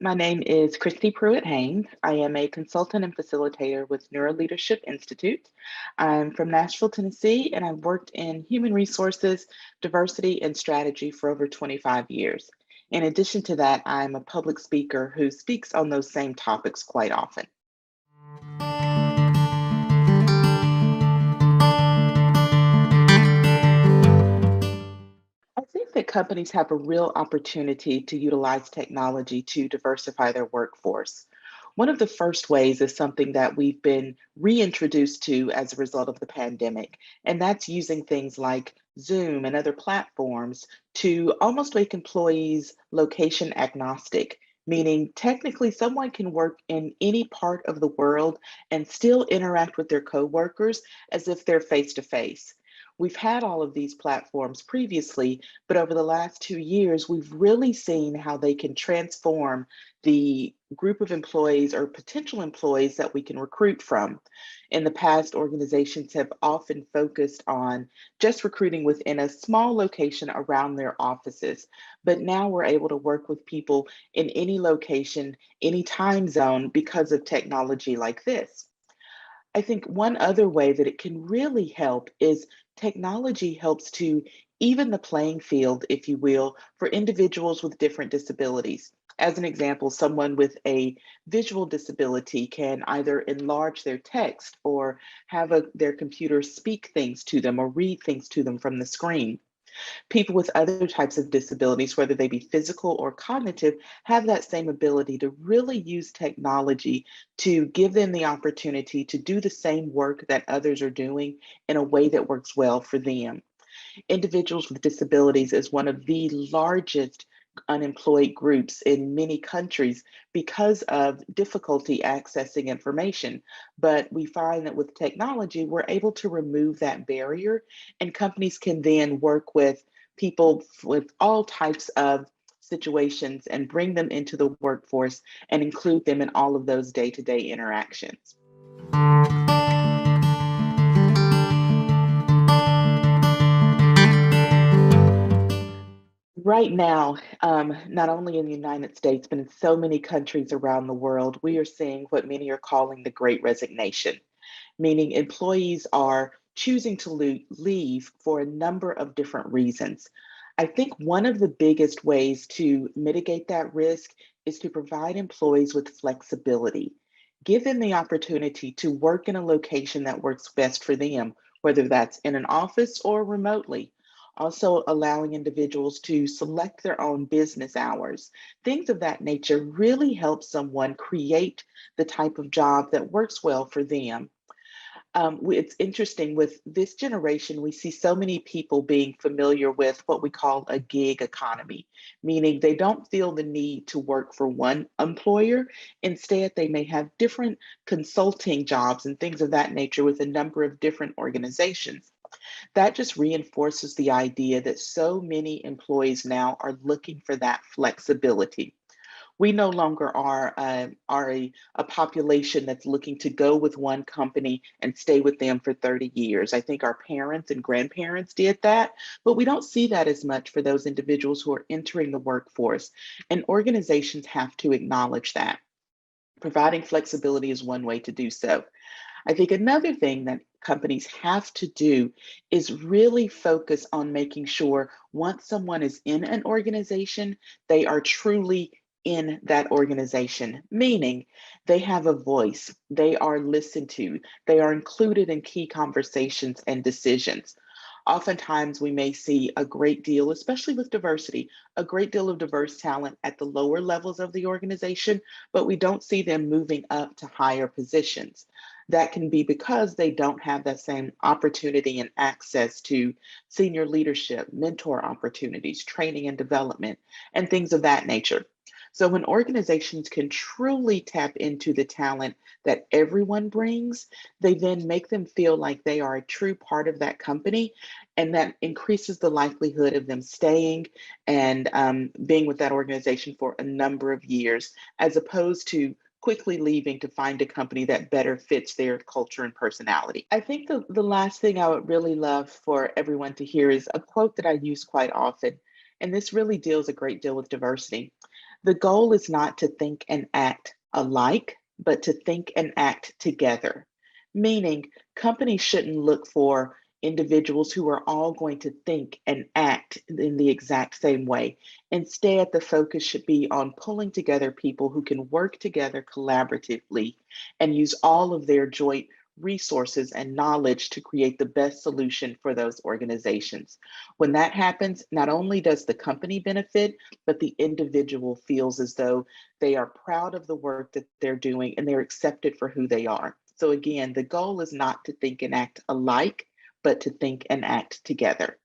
My name is Christy Pruitt-Haynes. I am a consultant and facilitator with Neuro Leadership Institute. I'm from Nashville, Tennessee, and I've worked in human resources, diversity, and strategy for over 25 years. In addition to that, I'm a public speaker who speaks on those same topics quite often. I think that companies have a real opportunity to utilize technology to diversify their workforce. One of the first ways is something that we've been reintroduced to as a result of the pandemic, and that's using things like Zoom and other platforms to almost make employees location agnostic, meaning technically someone can work in any part of the world and still interact with their coworkers as if they're face to face. We've had all of these platforms previously, but over the last 2 years, we've really seen how they can transform the group of employees or potential employees that we can recruit from. In the past, organizations have often focused on just recruiting within a small location around their offices, but now we're able to work with people in any location, any time zone because of technology like this. I think one other way that it can really help is technology helps to even the playing field, if you will, for individuals with different disabilities. As an example, someone with a visual disability can either enlarge their text or have their computer speak things to them or read things to them from the screen. People with other types of disabilities, whether they be physical or cognitive, have that same ability to really use technology to give them the opportunity to do the same work that others are doing in a way that works well for them. Individuals with disabilities is one of the largest unemployed groups in many countries because of difficulty accessing information. But we find that with technology, we're able to remove that barrier, and companies can then work with people with all types of situations and bring them into the workforce and include them in all of those day to day interactions. Right now, not only in the United States, but in so many countries around the world, we are seeing what many are calling the great resignation, meaning employees are choosing to leave for a number of different reasons. I think one of the biggest ways to mitigate that risk is to provide employees with flexibility. Give them the opportunity to work in a location that works best for them, whether that's in an office or remotely. Also, allowing individuals to select their own business hours. Things of that nature really help someone create the type of job that works well for them. It's interesting with this generation, we see so many people being familiar with what we call a gig economy, meaning they don't feel the need to work for one employer. Instead, they may have different consulting jobs and things of that nature with a number of different organizations. That just reinforces the idea that so many employees now are looking for that flexibility. We no longer are a population that's looking to go with one company and stay with them for 30 years. I think our parents and grandparents did that, but we don't see that as much for those individuals who are entering the workforce. And organizations have to acknowledge that. Providing flexibility is one way to do so. I think another thing that companies have to do is really focus on making sure once someone is in an organization, they are truly in that organization, meaning they have a voice, they are listened to, they are included in key conversations and decisions. Oftentimes, we may see a great deal, especially with diversity, a great deal of diverse talent at the lower levels of the organization, but we don't see them moving up to higher positions. That can be because they don't have that same opportunity and access to senior leadership, mentor opportunities, training and development, and things of that nature. So, when organizations can truly tap into the talent that everyone brings, they then make them feel like they are a true part of that company, and that increases the likelihood of them staying and being with that organization for a number of years, as opposed to quickly leaving to find a company that better fits their culture and personality. I think the last thing I would really love for everyone to hear is a quote that I use quite often. And this really deals a great deal with diversity. The goal is not to think and act alike, but to think and act together. Meaning, companies shouldn't look for individuals who are all going to think and act in the exact same way. Instead, the focus should be on pulling together people who can work together collaboratively and use all of their joint resources and knowledge to create the best solution for those organizations. When that happens, not only does the company benefit, but the individual feels as though they are proud of the work that they're doing and they're accepted for who they are. So, again, the goal is not to think and act alike, but to think and act together.